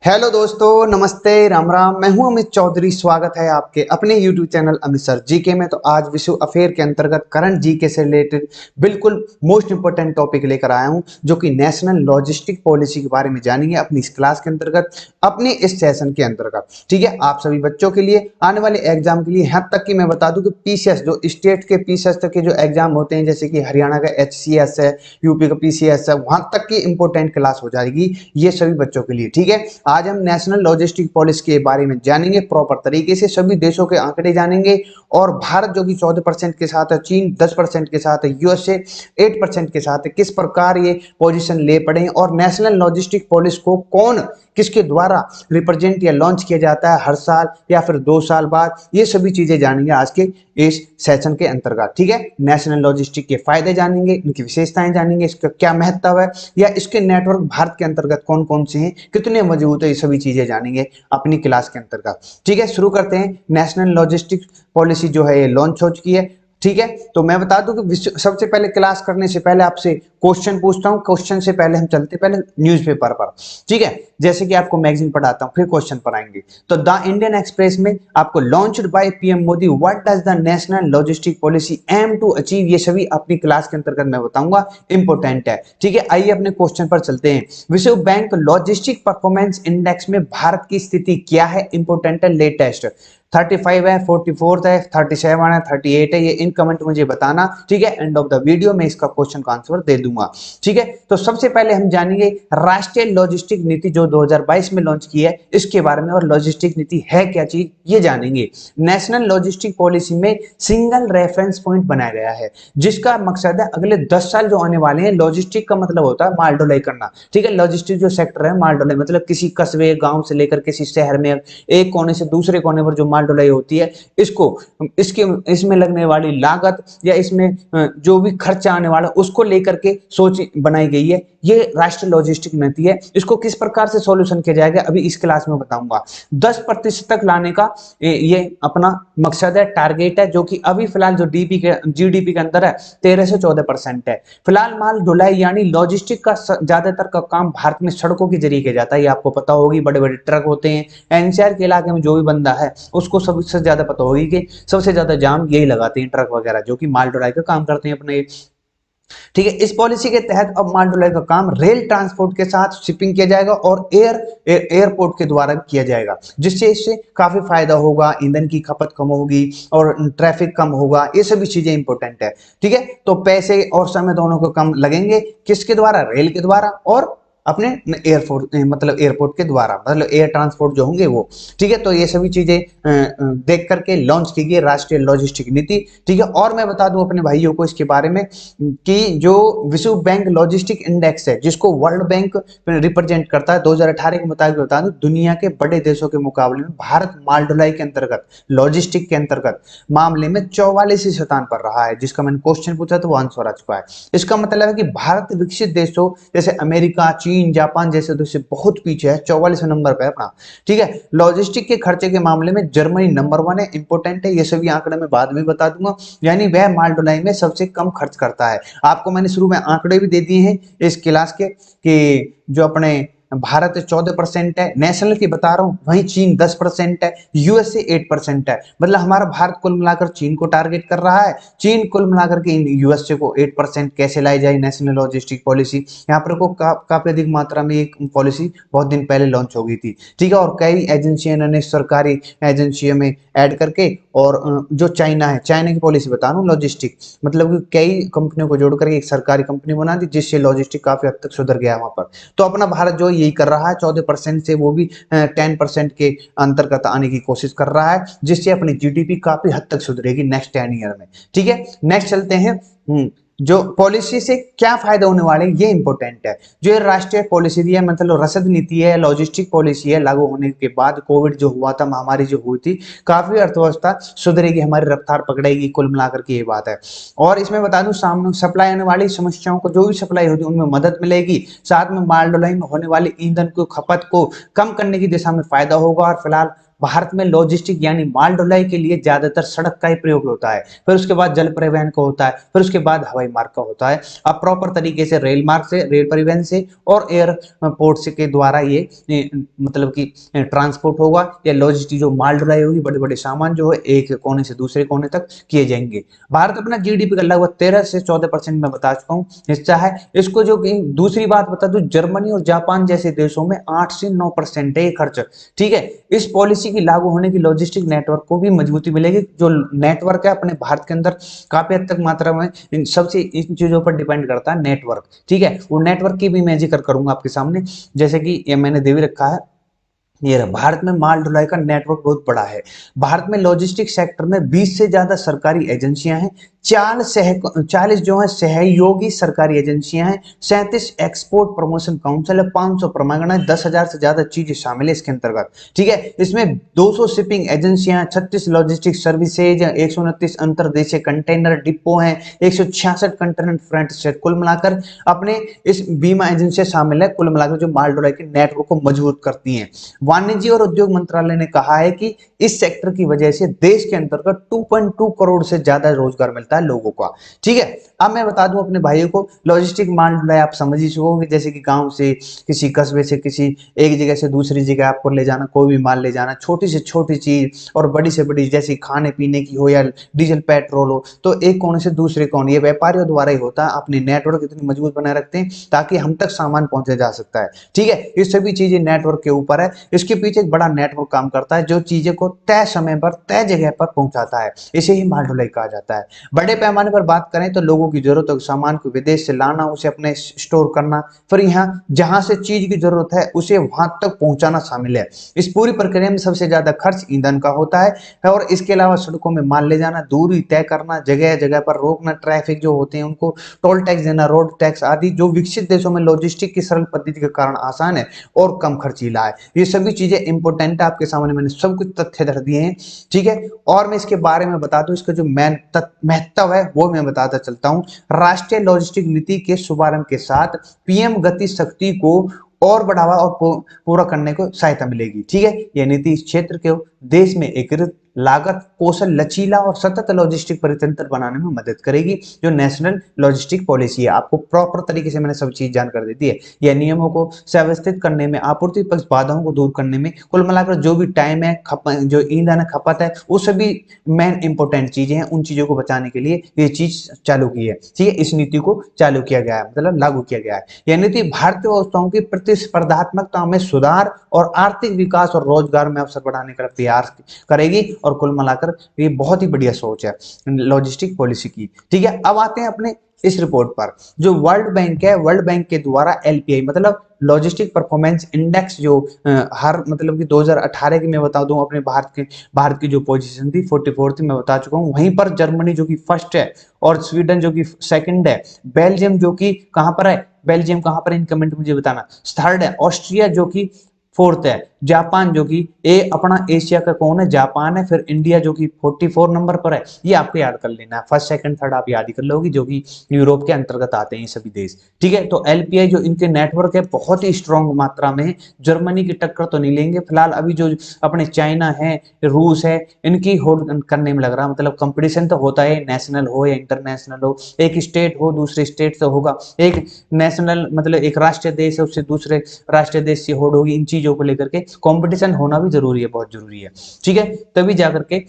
Hello दोस्तों, नमस्ते, राम राम। मैं हूं अमित चौधरी। स्वागत है आपके अपने YouTube channel Amit sir GK में। तो आज विश्व अफेयर के अंतर्गत करंट जीके से रिलेटेड बिल्कुल मोस्ट इंपोर्टेंट टॉपिक लेकर आया हूं, जो कि नेशनल लॉजिस्टिक पॉलिसी के बारे में जानेंगे अपनी इस क्लास के अंतर्गत, अपने इस सेशन के अंतर्गत। ठीक है, आप सभी बच्चों के लिए आने वाले एग्जाम के लिए, यहाँ तक कि मैं बता दूं कि पीसीएस, जो स्टेट के पीसीएस तक के जो एग्जाम होते हैं, जैसे कि हरियाणा का एचसीएस है, यूपी का पीसीएस है, वहां तक की इंपोर्टेंट क्लास हो जाएगी ये सभी बच्चों के लिए। ठीक है, आज हम नेशनल लॉजिस्टिक पॉलिसी के बारे में जानेंगे प्रॉपर तरीके से, सभी देशों के आंकड़े जानेंगे। और भारत जो कि 14% के साथ है, चीन 10% के साथ है, यूएसए 8% के साथ है, किस प्रकार ये पोजीशन ले पड़े हैं, और नेशनल लॉजिस्टिक पॉलिसी को कौन किसके द्वारा रिप्रेजेंट या लॉन्च किया जाता है हर साल या फिर 2 साल बाद, ये सभी चीजें जानेंगे आज के इस सेशन के अंतर्गत। ठीक है, नेशनल लॉजिस्टिक के फायदे जानेंगे, इनकी विशेषताएं जानेंगे, इसका क्या महत्व है, या इसके नेटवर्क भारत के अंतर्गत कौन कौन से हैं, कितने मजबूत है, ये सभी चीजें जानेंगे अपनी क्लास के अंतर्गत। ठीक है, शुरू करते हैं। नेशनल लॉजिस्टिक पॉलिसी जो है ये लॉन्च हो चुकी है। ठीक है, तो मैं बता दूं कि सबसे पहले क्लास करने से पहले आपसे क्वेश्चन पूछता हूं। क्वेश्चन से पहले हम चलते पहले न्यूज़पेपर पर। ठीक है, जैसे कि आपको मैगजीन पढ़ाता हूं, फिर क्वेश्चन पर आएंगे। तो द इंडियन एक्सप्रेस में आपको launched by PM Modi, what does the national logistic policy aim to achieve, ये सभी अपनी क्लास के अंतर्गत मैं बताऊंगा, इंपोर्टेंट है। ठीक है, आइए अपने क्वेश्चन पर चलते हैं। विश्व बैंक लॉजिस्टिक परफॉर्मेंस इंडेक्स में भारत की स्थिति क्या है, इंपोर्टेंट है, लेटेस्ट। 35 है, 44 है, 37 है, 38 है, ये इन कमेंट मुझे बताना। ठीक है, एंड ऑफ द वीडियो में इसका क्वेश्चन का आंसर दे दूंगा। ठीक है, तो सबसे पहले हम जानेंगे राष्ट्रीय लॉजिस्टिक नीति जो 2022 में लॉन्च की है, इसके बारे में, और लॉजिस्टिक नीति है क्या चीज ये जानेंगे। नेशनल लॉजिस्टिक पॉलिसी में सिंगल रेफरेंस पॉइंट बनाया गया है, जिसका मकसद है अगले 10 साल जो आने वाले हैं, लॉजिस्टिक का मतलब होता है माल ढुलाई करना। ठीक है, लॉजिस्टिक जो सेक्टर है, माल ढुलाई मतलब किसी कस्बे गांव से लेकर किसी शहर में एक कोने से दूसरे कोने पर जो माल ढुलाई होती है, इसको इसमें लगने वाली लागत या इसमें जो भी खर्चा आने वाला, उसको लेकर के सोच बनाई गई है। ये राष्ट्रीय लॉजिस्टिक नीति है। इसको किस प्रकार से सॉल्यूशन किया जाएगा अभी इस क्लास में बताऊंगा। 10% तक लाने का ये अपना मकसद है, टारगेट है, जो कि अभी फिलहाल जो जीडीपी के अंदर है 13 से 14% है। फिलहाल माल ढुलाई यानी लॉजिस्टिक का ज्यादातर का काम भारत में सड़कों के जरिए किया जाता है, ये आपको पता होगी। बड़े बड़े ट्रक होते हैं, एनसीआर के इलाके में जो भी बंदा है उसको सबसे ज्यादा पता होगी कि सबसे ज्यादा जाम यही लगाते हैं ट्रक वगैरह, जो कि माल ढुलाई का काम करते हैं अपने। ठीक है, इस पॉलिसी के तहत अब माल ढुलाई का काम रेल ट्रांसपोर्ट के साथ शिपिंग किया जाएगा और एयरपोर्ट के द्वारा किया जाएगा, जिससे इससे काफी फायदा होगा, ईंधन की खपत कम होगी और ट्रैफिक कम होगा। ये सभी चीजें इंपॉर्टेंट है। ठीक है, तो पैसे और समय दोनों को कम लगेंगे, किसके द्वारा, रेल के द्वारा और अपने एयरपोर्ट मतलब एयरपोर्ट के द्वारा, मतलब एयर ट्रांसपोर्ट जो होंगे वो। ठीक है, तो ये सभी चीजें देख करके लॉन्च की गई राष्ट्रीय लॉजिस्टिक नीति। ठीक है, और मैं बता दूं अपने भाइयों को इसके बारे में कि जो विश्व बैंक लॉजिस्टिक इंडेक्स है, जिसको वर्ल्ड बैंक रिप्रेजेंट करता है, 2018 के मुताबिक बता दूं, दुनिया के बड़े देशों के मुकाबले में भारत माल ढुलाई के अंतर्गत, लॉजिस्टिक के अंतर्गत मामले में 44 स्थान पर रहा है। जिसका मैंने क्वेश्चन पूछा तो वो आंसर आ चुका है। इसका मतलब है कि भारत विकसित देशों जैसे अमेरिका, चीन, जापान जैसे देश से बहुत पीछे है, 44वें नंबर पे अपना। ठीक है, लॉजिस्टिक के खर्चे के मामले में जर्मनी नंबर 1 है, इंपोर्टेंट है, ये सभी आंकड़े मैं बाद में बता दूंगा। यानी वह माल ढुलाई में सबसे कम खर्च करता है। आपको मैंने शुरू में आंकड़े भी दे दिए हैं इस क्लास के, कि जो अपने भारत 14% है, नेशनल की बता रहा हूं, वहीं चीन 10% है, यूएसए 8% है। मतलब हमारा भारत कुल मिलाकर चीन को टारगेट कर रहा है, चीन कुल मिलाकर के यूएसए को 8% कैसे लाई जाए नेशनल लॉजिस्टिक पॉलिसी। यहाँ पर को काफी अधिक मात्रा में एक पॉलिसी बहुत दिन पहले लॉन्च हो गई थी। ठीक है, और कई एजेंसियों ने सरकारी एजेंसियों में ऐड करके, और जो चाइना है, चाइना की पॉलिसी बता रहा हूँ लॉजिस्टिक, मतलब कई कंपनियों को जोड़कर एक सरकारी कंपनी बना दी, जिससे लॉजिस्टिक काफी हद तक सुधर गया वहां पर। तो अपना भारत जो यही कर रहा है, 14% से वो भी 10% के अंतर्गत आने की कोशिश कर रहा है, जिससे अपनी जीडीपी काफी हद तक सुधरेगी नेक्स्ट 10 ईयर में। ठीक है, नेक्स्ट चलते हैं। जो पॉलिसी से क्या फायदा होने वाले ये इंपॉर्टेंट है। जो ये राष्ट्रीय पॉलिसी दी है, मतलब रसद नीति है, लॉजिस्टिक पॉलिसी है, लागू होने के बाद कोविड जो हुआ था, महामारी जो हुई थी, काफी अर्थव्यवस्था सुधरेगी, हमारी रफ्तार पकड़ेगी, कुल मिलाकर के ये बात है। और इसमें बता दूं, सामने सप्लाई आने वाली समस्याओं को, जो भी सप्लाई होती है उनमें मदद मिलेगी, साथ में माल ढुलाई में होने वाली ईंधन को खपत को कम करने की दिशा में फायदा होगा। और फिलहाल भारत में लॉजिस्टिक यानी माल ढुलाई के लिए ज्यादातर सड़क का ही प्रयोग होता है, फिर उसके बाद जल परिवहन का होता है, फिर उसके बाद हवाई मार्ग का होता है। अब प्रॉपर तरीके से रेल मार्ग से, रेल परिवहन से और एयरपोर्ट से के द्वारा ये मतलब कि ट्रांसपोर्ट होगा या लॉजिस्टिक जो माल ढुलाई होगी, बड़े बड़े सामान जो है एक कोने से दूसरे कोने तक किए जाएंगे। भारत अपना जीडीपी का लगभग 13 से 14% में बता चुका हूँ हिस्सा है इसको। जो कि दूसरी बात बता दूं, जर्मनी और जापान जैसे देशों में 8 से 9% है ये खर्च। ठीक है, इस पॉलिसी की लागू होने की लॉजिस्टिक नेटवर्क को भी मजबूती मिलेगी। जो नेटवर्क है अपने भारत के अंदर काफी हद तक मात्रा में सबसे इन चीजों पर डिपेंड करता है नेटवर्क। ठीक है, वो नेटवर्क की भी मैं जिक्र करूंगा आपके सामने, जैसे कि ये मैंने दे भी रखा है। ये रहा, भारत में माल ढुलाई का नेटवर्क बहुत बड़ा है। भारत में लॉजिस्टिक सेक्टर में 20 से ज्यादा सरकारी एजेंसियां हैं, 40 जो है सहयोगी सरकारी एजेंसियां हैं, 37 एक्सपोर्ट प्रमोशन काउंसिल है, 500 प्रमाणन, 10,000 से ज्यादा चीजें शामिल है इसके अंतर्गत। ठीक है, इसमें 200 शिपिंग एजेंसियां, 36 लॉजिस्टिक सर्विसेज, 129 अंतरदेशीय कंटेनर डिपो हैं, 166 कंटेनर फ्रंट से कुल मिलाकर अपने इस बीमा एजेंसियां शामिल है, कुल मिलाकर जो माल ढुलाई के नेटवर्क को मजबूत करती हैं। वाणिज्य और उद्योग मंत्रालय ने कहा है कि इस सेक्टर की वजह से देश के अंतर्गत 2.2 करोड़ से ज्यादा रोजगार मिलता है लोगों का। ठीक है, अब मैं बता दूं अपने भाइयों को, लॉजिस्टिक माल ढुलाई आप समझ ही चुके होंगे, जैसे कि गांव से किसी कस्बे से किसी एक जगह से दूसरी जगह आपको ले जाना, कोई भी माल ले जाना, छोटी से छोटी चीज और बड़ी से बड़ी, जैसे खाने पीने की हो या डीजल पेट्रोल हो, तो एक कोने से दूसरे कोने ये व्यापारियों द्वारा ही होता है। अपनी नेटवर्क इतनी मजबूत बनाए रखते हैं ताकि हम तक सामान पहुंचा जा सकता है। ठीक है, ये सभी चीजें नेटवर्क के ऊपर है। इसके पीछे एक बड़ा नेटवर्क काम करता है जो चीजें को तय समय पर तय जगह पर पहुंचाता है, इसे ही माल ढुलाई कहा जाता है। बड़े पैमाने पर बात करें तो लोगों की जरूरत हो सामान को विदेश से लाना, उसे अपने स्टोर करना, फिर यहाँ जहां से चीज की जरूरत है उसे वहां तक पहुंचाना शामिल है। इस पूरी प्रक्रिया में सबसे ज्यादा खर्च ईंधन का होता है और इसके अलावा सड़कों में माल ले जाना, दूरी तय करना, जगह जगह पर रोकना, ट्रैफिक जो होते हैं उनको टोल टैक्स देना, रोड टैक्स आदि जो विकसित देशों में लॉजिस्टिक की सरल पद्धति के कारण आसान है और कम खर्चीला है। ये सभी चीजें इंपॉर्टेंट है, आपके सामने मैंने सब कुछ तथ्य धर दिए हैं। ठीक है, और मैं इसके बारे में बता दूं, इसका जो महत्व है वो मैं बताता चलता हूं। राष्ट्रीय लॉजिस्टिक नीति के शुभारंभ के साथ पीएम गति शक्ति को और बढ़ावा और पूरा करने को सहायता मिलेगी। ठीक है, यह नीति इस क्षेत्र के देश में एकीकृत लागत कौशल लचीला और सतत लॉजिस्टिक परितंत्र बनाने में मदद करेगी। जो नेशनल लॉजिस्टिक पॉलिसी है, आपको प्रॉपर तरीके से मैंने सब चीज जानकर दे दी है। यह नियमों को व्यवस्थित करने में, आपूर्ति पक्ष बाधाओं को दूर करने में, कुल मिलाकर जो भी टाइम है, जो ईंधन खपत है, वो सभी मेन इंपॉर्टेंट चीजें हैं, उन चीजों को बचाने के लिए ये चीज चालू की है। ठीक है, इस नीति को चालू किया गया है, मतलब लागू किया गया है। यह नीति भारतीय व्यवस्थाओं की प्रतिस्पर्धात्मकता में सुधार और आर्थिक विकास और रोजगार में अवसर बढ़ाने का प्रयास करेगी और कुल मिलाकर ये बहुत ही बढ़िया सोच है लॉजिस्टिक पॉलिसी की। ठीक है, अब आते हैं अपने इस रिपोर्ट पर। जो वर्ल्ड बैंक है, वर्ल्ड बैंक के द्वारा एलपीआई मतलब लॉजिस्टिक परफॉर्मेंस इंडेक्स जो हर मतलब कि 2018 की मैं बता दूं, अपने भारत की जो पोजीशन थी 44 थी, मैं बता चुका हूं। वहीं पर जर्मनी जो कि फर्स्ट है और स्वीडन जो कि सेकंड है, बेल्जियम जो कि कहां पर है, बेल्जियम कहां पर इन कमेंट मुझे बताना, थर्ड है, ऑस्ट्रिया जो कि फोर्थ है, जापान जो कि अपना एशिया का कौन है, जापान है, फिर इंडिया जो कि 44 नंबर पर है। ये आपको याद कर लेना है, फर्स्ट सेकंड थर्ड आप याद ही कर लोगे, जो कि यूरोप के अंतर्गत आते हैं ये सभी देश। ठीक है, तो एलपीआई जो इनके नेटवर्क है बहुत ही स्ट्रॉन्ग मात्रा में है। जर्मनी की टक्कर तो नहीं लेंगे फिलहाल, अभी जो अपने चाइना है, रूस है, इनकी होल्ड करने में लग रहा, मतलब कंपटीशन तो होता है, नेशनल हो या इंटरनेशनल हो, एक स्टेट हो दूसरे स्टेट से होगा, एक नेशनल मतलब एक राष्ट्रीय देश है उससे दूसरे राष्ट्रीय देश से होड़ होगी। इन चीजों को लेकर के कंपटीशन होना भी जरूरी है, बहुत जरूरी है। ठीक है, तभी जाकर के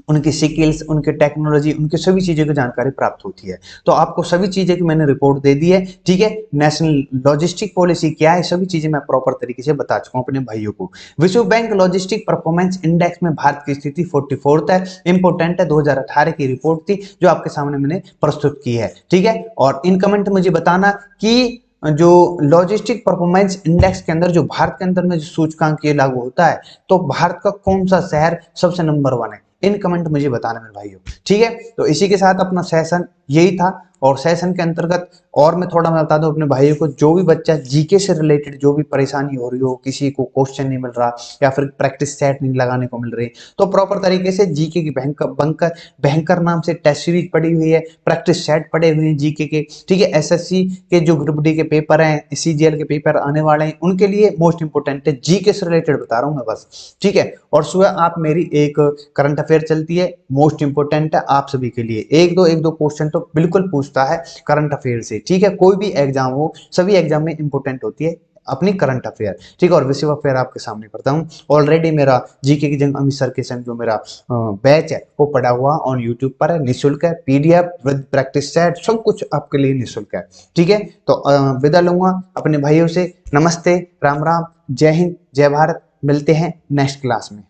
उनकी स्किल्स, उनके टेक्नोलॉजी, उनके सभी चीजों की जानकारी प्राप्त होती है। तो आपको सभी चीजें की मैंने रिपोर्ट दे दी है। ठीक है, नेशनल लॉजिस्टिक पॉलिसी क्या है, सभी चीजें मैं प्रॉपर तरीके से बता चुका हूं अपने भाइयों को। विश्व बैंक लॉजिस्टिक परफॉर्मेंस इंडेक्स में भारत की स्थिति 44 है, इंपोर्टेंट है, 2018 की रिपोर्ट थी जो आपके सामने मैंने प्रस्तुत की है। ठीक है, और इन कमेंट मुझे बताना कि जो लॉजिस्टिक परफॉर्मेंस इंडेक्स के अंदर जो भारत के अंदर में जो सूचकांक ये लागू होता है, तो भारत का कौन सा शहर सबसे नंबर 1 है, इन कमेंट मुझे बताना मेरे भाइयों। ठीक है, तो इसी के साथ अपना सेशन यही था। और सेशन के अंतर्गत और मैं बता दूं अपने भाइयों को, जो भी बच्चा जीके से रिलेटेड जो भी परेशानी हो रही हो, किसी को क्वेश्चन नहीं मिल रहा या फिर प्रैक्टिस सेट नहीं लगाने को मिल रही, तो प्रॉपर तरीके से जीके की भयंकर नाम से टेस्ट सीरीज पड़ी हुई है, प्रैक्टिस सेट पड़े हुए हैं जीके के, ठीक है। एसएससी के जो ग्रुप डी के पेपर हैं, सीजीएल के पेपर आने वाले हैं, उनके लिए मोस्ट इंपोर्टेंट है, जीके से रिलेटेड बता रहा हूं मैं बस, ठीक है। और सुबह आप मेरी एक करंट अफेयर चलती है, मोस्ट इंपोर्टेंट है आप सभी के लिए, एक दो क्वेश्चन तो बिल्कुल पूछता है करंट अफेयर से, ठीक है। कोई भी एग्जाम हो, सभी एग्जाम में इंपोर्टेंट होती है अपनी करंट अफेयर, ठीक है। और विश्व अफेयर आपके सामने करता हूँ। ऑलरेडी मेरा जीके की जंग अमित सर के संग जो मेरा बैच है वो पड़ा हुआ ऑन यूट्यूब पर है, निःशुल्क है, पीडीएफ विद प्रैक्टिस सेट सब कुछ आपके लिए निःशुल्क है, ठीक है। तो विदा लूंगा अपने भाइयों से, नमस्ते, राम राम, जय हिंद, जय भारत, मिलते हैं नेक्स्ट क्लास में।